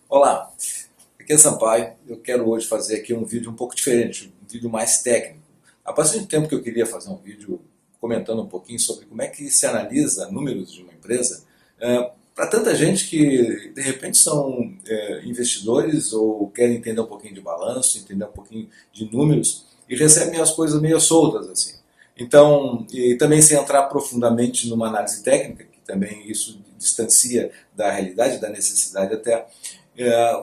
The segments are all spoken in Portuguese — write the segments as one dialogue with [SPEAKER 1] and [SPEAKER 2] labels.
[SPEAKER 1] Olá, aqui é Sampaio. Eu quero hoje fazer aqui um vídeo um pouco diferente, um vídeo mais técnico. Há bastante tempo que eu queria fazer um vídeo comentando um pouquinho sobre como é que se analisa números de uma empresa para tanta gente que de repente são investidores ou querem entender um pouquinho de balanço, entender um pouquinho de números e recebem as coisas meio soltas assim. Então, e também sem entrar profundamente numa análise técnica, que também isso distancia da realidade, da necessidade até.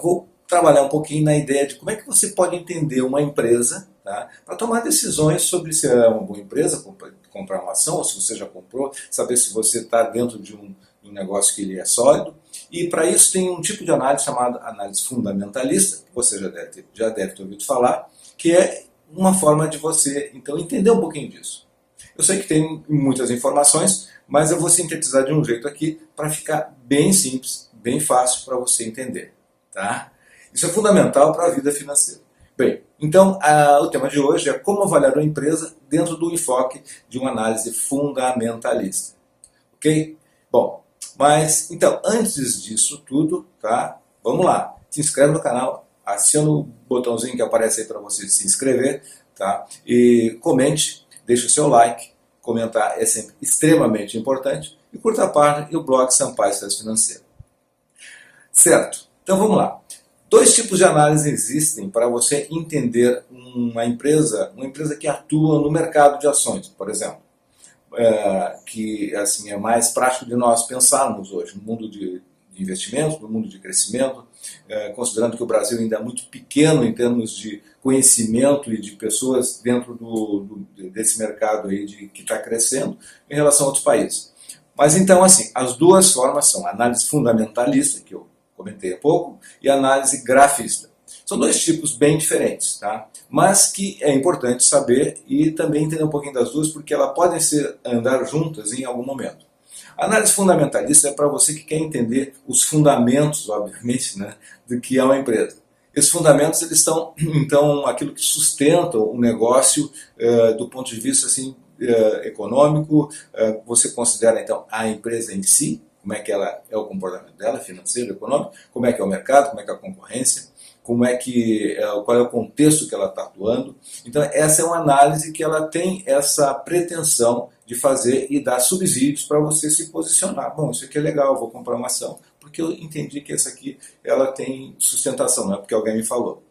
[SPEAKER 1] Vou trabalhar um pouquinho na ideia de como é que você pode entender uma empresa, tá, para tomar decisões sobre se é uma boa empresa, comprar uma ação, ou se você já comprou, saber se você está dentro de um negócio que ele é sólido. E para isso tem um tipo de análise chamada análise fundamentalista, que você já deve ter ouvido falar, que é uma forma de você então entender um pouquinho disso. Eu sei que tem muitas informações, mas eu vou sintetizar de um jeito aqui para ficar bem simples, bem fácil para você entender. Tá? Isso é fundamental para a vida financeira. Bem, então o tema de hoje é como avaliar uma empresa dentro do enfoque de uma análise fundamentalista. Ok? Bom, mas então antes disso tudo, tá? Vamos lá. Se inscreve no canal, aciona o botãozinho que aparece aí para você se inscrever, tá? E comente, deixe o seu like. Comentar é sempre extremamente importante. E curta a página e o blog Sampaio Sucesso Financeiro. Certo? Então vamos lá. Dois tipos de análise existem para você entender uma empresa que atua no mercado de ações, por exemplo. Que assim é mais prático de nós pensarmos hoje no mundo de investimentos, no mundo de crescimento, considerando que o Brasil ainda é muito pequeno em termos de conhecimento e de pessoas dentro desse mercado aí que está crescendo em relação a outros países. Mas então, assim, as duas formas são a análise fundamentalista, que eu comentei há pouco, e a análise grafista. São dois tipos bem diferentes, tá? Mas que é importante saber e também entender um pouquinho das duas, porque elas podem andar juntas em algum momento. A análise fundamentalista é para você que quer entender os fundamentos, obviamente, né, do que é uma empresa. Esses fundamentos eles são, então, aquilo que sustenta o negócio do ponto de vista assim, econômico. Você considera, então, a empresa em si, como é que ela é o comportamento dela, financeiro, econômico, como é que é o mercado, como é que é a concorrência, qual é o contexto que ela está atuando. Então essa é uma análise que ela tem essa pretensão de fazer e dar subsídios para você se posicionar. Bom, isso aqui é legal, eu vou comprar uma ação, porque eu entendi que essa aqui ela tem sustentação, não é porque alguém me falou.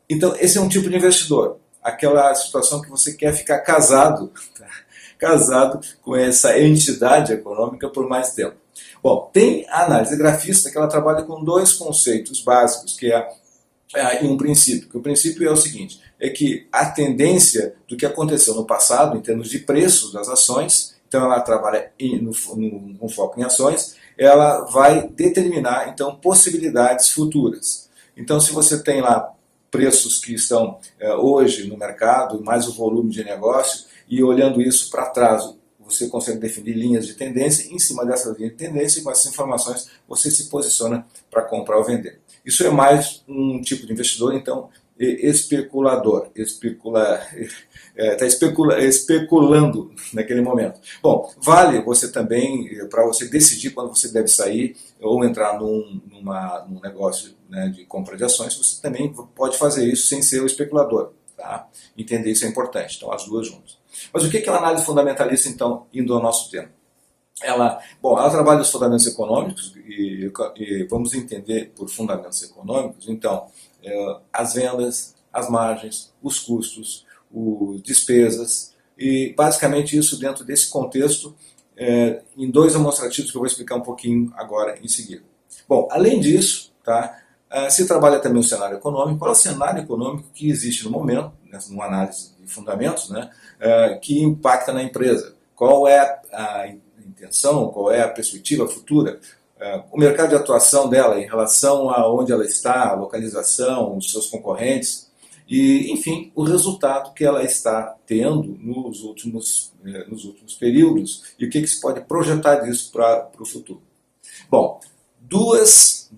[SPEAKER 1] Então esse é um tipo de investidor, aquela situação que você quer ficar casado, tá? Casado com essa entidade econômica por mais tempo. Bom, tem a análise grafista que ela trabalha com dois conceitos básicos, que é em um princípio, que o princípio é o seguinte, é que a tendência do que aconteceu no passado, em termos de preços das ações, então ela trabalha com foco em ações, ela vai determinar, então, possibilidades futuras. Então, se você tem lá preços que estão hoje no mercado, mais o volume de negócio, e olhando isso para trás, você consegue definir linhas de tendência, e em cima dessas linhas de tendência, com essas informações, você se posiciona para comprar ou vender. Isso é mais um tipo de investidor, então, especulador. Está especulando naquele momento. Bom, vale você também, para você decidir quando você deve sair ou entrar num negócio, né, de compra de ações, você também pode fazer isso sem ser o especulador. Tá? Entender isso é importante, então as duas juntas. Mas o que é uma análise fundamentalista, então, indo ao nosso tema? Ela trabalha os fundamentos econômicos e vamos entender por fundamentos econômicos, então, as vendas, as margens, os custos, as despesas e basicamente isso dentro desse contexto em dois demonstrativos que eu vou explicar um pouquinho agora em seguida. Bom, além disso, tá, se trabalha também o cenário econômico. Qual é o cenário econômico que existe no momento, numa análise de fundamentos, né, que impacta na empresa? Qual é a intenção, qual é a perspectiva futura, o mercado de atuação dela em relação a onde ela está, a localização, os seus concorrentes e, enfim, o resultado que ela está tendo nos últimos períodos e o que se pode projetar disso para o futuro. Bom, duas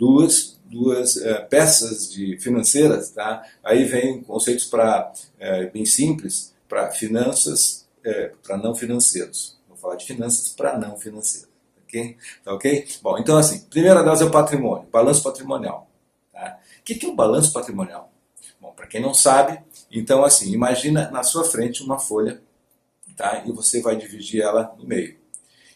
[SPEAKER 1] peças financeiras, tá? Aí vem conceitos bem simples para finanças, para não financeiros. Falar de finanças para não financeiras. Okay? Tá ok? Bom, então assim, primeira delas é o patrimônio, balanço patrimonial. Tá? O que é um balanço patrimonial? Bom, para quem não sabe, então assim, imagina na sua frente uma folha, tá? E você vai dividir ela no meio.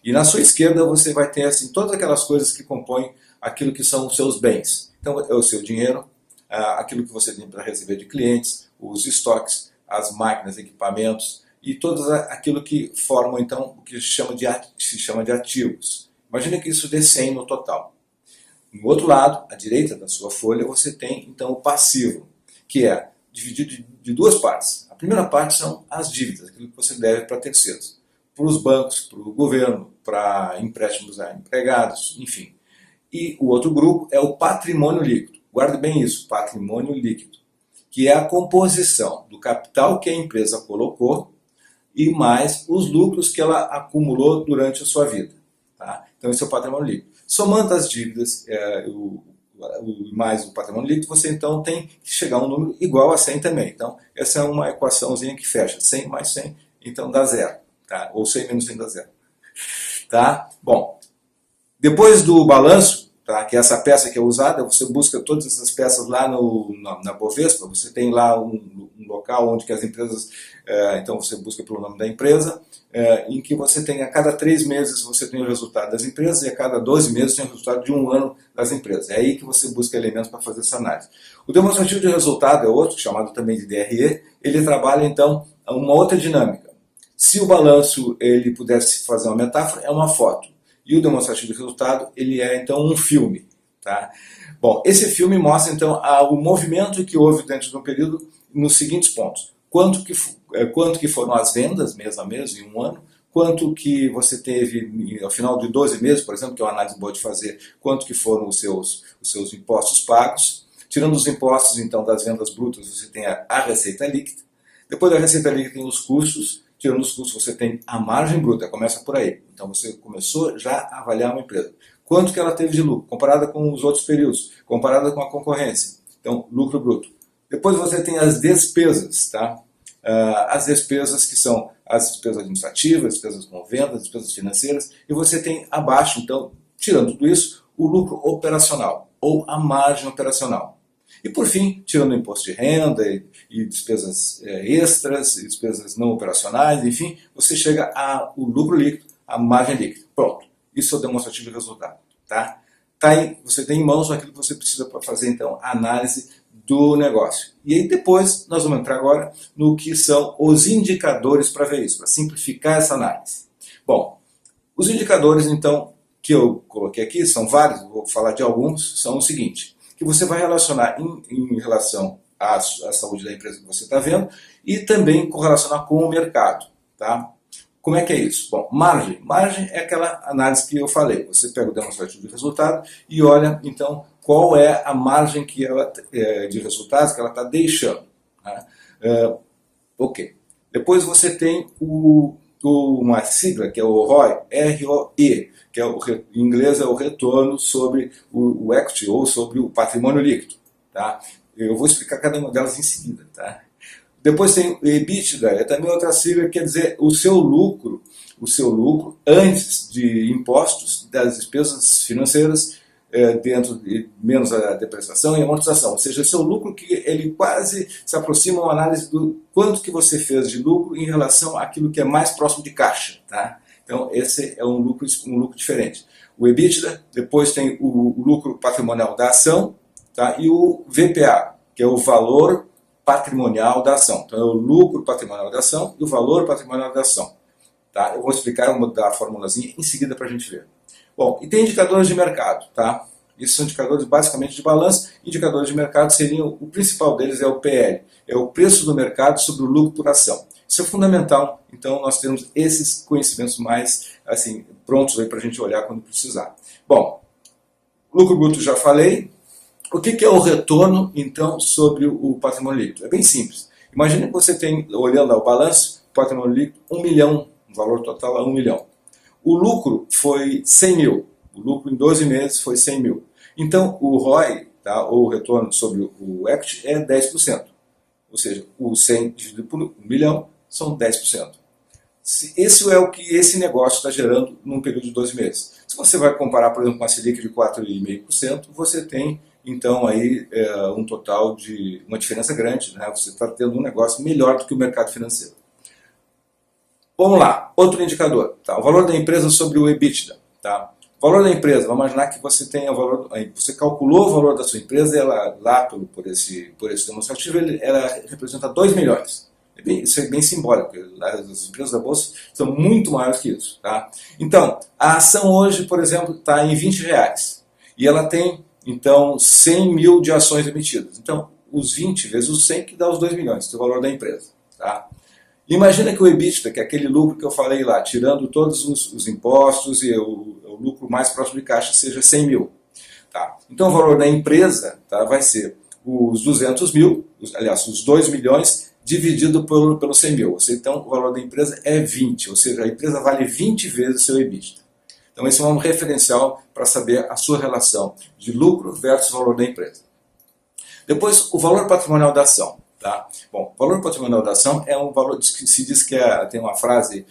[SPEAKER 1] E na sua esquerda você vai ter assim todas aquelas coisas que compõem aquilo que são os seus bens. Então é o seu dinheiro, aquilo que você tem para receber de clientes, os estoques, as máquinas, equipamentos e tudo aquilo que formam então o que se chama de ativos. Imagina que isso dê 100 no total. No outro lado, à direita da sua folha, você tem então o passivo, que é dividido de duas partes. A primeira parte são as dívidas, aquilo que você deve para terceiros, para os bancos, para o governo, para empréstimos a empregados, enfim. E o outro grupo é o patrimônio líquido. Guarde bem isso, patrimônio líquido, que é a composição do capital que a empresa colocou e mais os lucros que ela acumulou durante a sua vida. Tá? Então esse é o patrimônio líquido. Somando as dívidas mais o patrimônio líquido, você então tem que chegar a um número igual a 100 também. Então essa é uma equaçãozinha que fecha 100 mais 100, então dá zero. Tá? Ou 100 menos 100 dá zero. Tá? Bom, depois do balanço, tá, que é essa peça que é usada, você busca todas essas peças lá na Bovespa, você tem lá um local onde que as empresas, então você busca pelo nome da empresa, em que você tem a cada 3 meses você tem o resultado das empresas e a cada 12 meses tem o resultado de um ano das empresas. É aí que você busca elementos para fazer essa análise. O demonstrativo de resultado é outro, chamado também de DRE, ele trabalha então uma outra dinâmica. Se o balanço ele pudesse fazer uma metáfora, é uma foto. E o demonstrativo de resultado, ele é então um filme. Tá? Bom, esse filme mostra então o movimento que houve dentro de um período nos seguintes pontos. Quanto que foram as vendas, mês a mês, em um ano, quanto que você teve ao final de 12 meses, por exemplo, que é uma análise boa de fazer, quanto que foram os seus impostos pagos. Tirando os impostos, então, das vendas brutas, você tem a receita líquida. Depois da receita líquida tem os custos. Tirando os custos, você tem a margem bruta, começa por aí. Então você começou já a avaliar uma empresa. Quanto que ela teve de lucro, comparada com os outros períodos, comparada com a concorrência. Então, lucro bruto. Depois você tem as despesas, tá? As despesas que são as despesas administrativas, despesas com vendas, despesas financeiras, e você tem abaixo, então, tirando tudo isso, o lucro operacional, ou a margem operacional. E por fim, tirando o imposto de renda e despesas extras, e despesas não operacionais, enfim, você chega ao lucro líquido, a margem líquida. Pronto, isso é o demonstrativo de resultado. Tá? Você tem em mãos aquilo que você precisa para fazer então a análise do negócio. E aí depois nós vamos entrar agora no que são os indicadores para ver isso, para simplificar essa análise. Bom, os indicadores então que eu coloquei aqui, são vários, vou falar de alguns, são o seguinte: que você vai relacionar em relação à saúde da empresa que você está vendo e também correlacionar com o mercado. Tá? Como é que é isso? Bom, margem. Margem é aquela análise que eu falei. Você pega o demonstrativo de resultado e olha, então, qual é a margem que ela, de resultados que ela está deixando. Tá? Ok. Depois você tem uma sigla que é o ROI, R-O-E, que em inglês é o retorno sobre o equity ou sobre o patrimônio líquido. Tá? Eu vou explicar cada uma delas em seguida. Tá? Depois tem o EBITDA, é também outra sigla que quer dizer o seu lucro antes de impostos, das despesas financeiras, dentro de menos a depreciação e amortização. Ou seja, o seu lucro que ele quase se aproxima a uma análise do quanto que você fez de lucro em relação àquilo que é mais próximo de caixa. Tá? Então esse é um lucro diferente. O EBITDA, depois tem o lucro patrimonial da ação, tá? E o VPA, que é o valor patrimonial da ação. Então é o lucro patrimonial da ação e o valor patrimonial da ação. Tá? Eu vou explicar da formulazinha em seguida para a gente ver. Bom, e tem indicadores de mercado. Tá? Esses são indicadores basicamente de balanço. Indicadores de mercado seriam, o principal deles é o PL, é o preço do mercado sobre o lucro por ação. Isso é fundamental, então nós temos esses conhecimentos mais assim, prontos para a gente olhar quando precisar. Bom, lucro bruto já falei. O que é o retorno, então, sobre o patrimônio líquido? É bem simples. Imagine que você tem, olhando ao balanço, patrimônio líquido, 1 milhão, o valor total é 1 milhão. O lucro foi 100 mil. O lucro em 12 meses foi 100 mil. Então, o ROI, tá, ou o retorno sobre o equity, é 10%. Ou seja, o 100 dividido por 1 milhão são 10%. Esse é o que esse negócio está gerando num período de 12 meses. Se você vai comparar, por exemplo, com a Selic de 4,5%, você tem então aí um total de uma diferença grande, né? Você está tendo um negócio melhor do que o mercado financeiro. Vamos lá, outro indicador, tá? O valor da empresa sobre o EBITDA. Tá? O valor da empresa, vamos imaginar que você tenha o valor, você calculou o valor da sua empresa, ela lá por esse demonstrativo, ela representa 2 milhões. Isso é bem simbólico, as empresas da Bolsa são muito maiores que isso. Tá? Então, a ação hoje, por exemplo, está em R$20 e ela tem, então, 100 mil de ações emitidas. Então, os 20 vezes os 100 que dá os 2 milhões, que é o valor da empresa. Tá? Imagina que o EBITDA, que é aquele lucro que eu falei lá, tirando todos os impostos e o lucro mais próximo de caixa, seja 100 mil. Tá? Então o valor da empresa, tá, vai ser os 200 mil, aliás, os 2 milhões dividido pelo 100 mil. Então o valor da empresa é 20, ou seja, a empresa vale 20 vezes o seu EBITDA. Então esse é um referencial para saber a sua relação de lucro versus valor da empresa. Depois, o valor patrimonial da ação. Tá? Bom, o valor patrimonial da ação é um valor que se diz que tem uma frase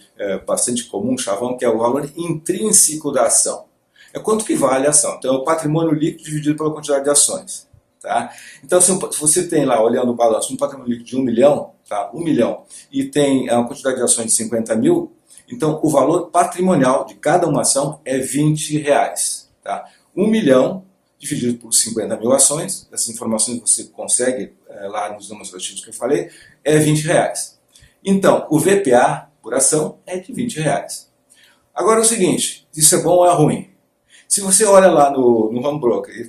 [SPEAKER 1] bastante comum, chavão, que é o valor intrínseco da ação. É quanto que vale a ação. Então é o patrimônio líquido dividido pela quantidade de ações. Tá? Então se você tem lá, olhando o balanço, um patrimônio líquido de 1 milhão, tá? 1 milhão, e tem uma quantidade de ações de 50 mil, então o valor patrimonial de cada uma ação é R$20. Tá? 1 milhão dividido por 50 mil ações, essas informações você consegue lá nos demonstrativos que eu falei, é R$20. Então, o VPA por ação é de R$20. Agora é o seguinte, isso é bom ou é ruim? Se você olha lá no home broker e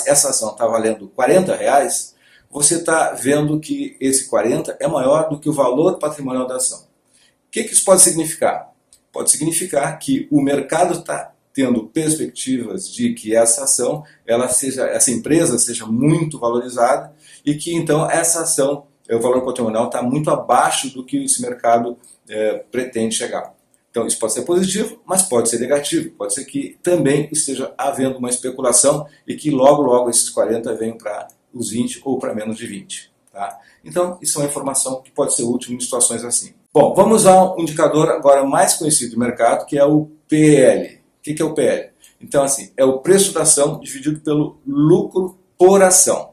[SPEAKER 1] essa ação está valendo R$40, você está vendo que esse 40 é maior do que o valor patrimonial da ação. O que isso pode significar? Pode significar que o mercado está tendo perspectivas de que essa ação, essa empresa seja muito valorizada e que então essa ação, o valor patrimonial está muito abaixo do que esse mercado pretende chegar. Então isso pode ser positivo, mas pode ser negativo. Pode ser que também esteja havendo uma especulação e que logo esses 40 venham para os 20 ou para menos de 20. Tá? Então isso é uma informação que pode ser útil em situações assim. Bom, vamos a um indicador agora mais conhecido do mercado, que é o PL. O que é o PL? Então, assim, é o preço da ação dividido pelo lucro por ação.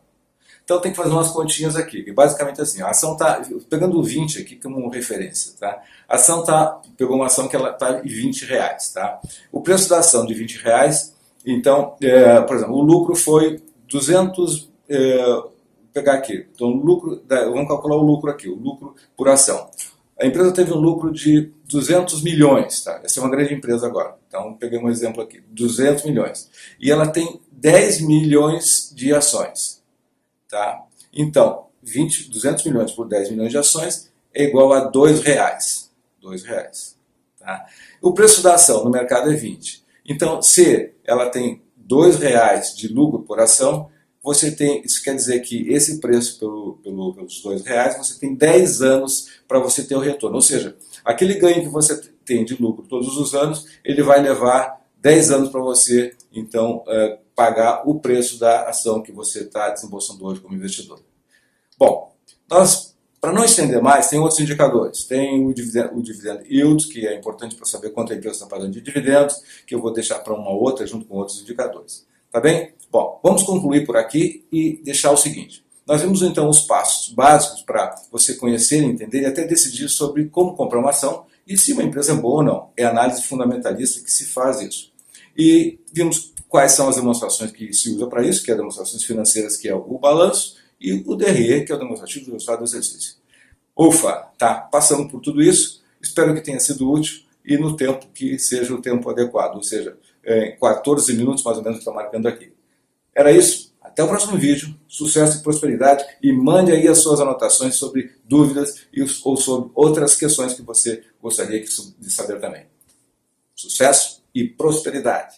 [SPEAKER 1] Então, tem que fazer umas continhas aqui. Que basicamente assim, a ação está, pegando o 20 aqui como referência, tá? A ação pegou uma ação que ela está em R$20, tá? O preço da ação de R$20, então, por exemplo, o lucro foi 200, vou pegar aqui. Então, vamos calcular o lucro aqui, o lucro por ação. A empresa teve um lucro de 200 milhões, tá? Essa é uma grande empresa agora. Então, peguei um exemplo aqui, 200 milhões. E ela tem 10 milhões de ações, tá? Então, 200 milhões por 10 milhões de ações é igual a R$2. R$2, tá? O preço da ação no mercado é 20. Então, se ela tem R$2 de lucro por ação, isso quer dizer que esse preço pelos R$2, você tem 10 anos para você ter o retorno. Ou seja, aquele ganho que você tem de lucro todos os anos, ele vai levar 10 anos para você, então, pagar o preço da ação que você está desembolsando hoje como investidor. Bom, para não estender mais, tem outros indicadores. Tem o dividend yield, que é importante para saber quanto a empresa está pagando de dividendos, que eu vou deixar para uma outra junto com outros indicadores. Tá bem? Bom, vamos concluir por aqui e deixar o seguinte. Nós vimos então os passos básicos para você conhecer, entender e até decidir sobre como comprar uma ação e se uma empresa é boa ou não. É análise fundamentalista que se faz isso. E vimos quais são as demonstrações que se usa para isso, que é as demonstrações financeiras, que é o balanço, e o DRE, que é o demonstrativo do resultado do exercício. Ufa, tá, passamos por tudo isso, espero que tenha sido útil e no tempo que seja o tempo adequado, ou seja, 14 minutos mais ou menos que está marcando aqui. Era isso, até o próximo vídeo, sucesso e prosperidade e mande aí as suas anotações sobre dúvidas ou sobre outras questões que você gostaria de saber também. Sucesso e prosperidade!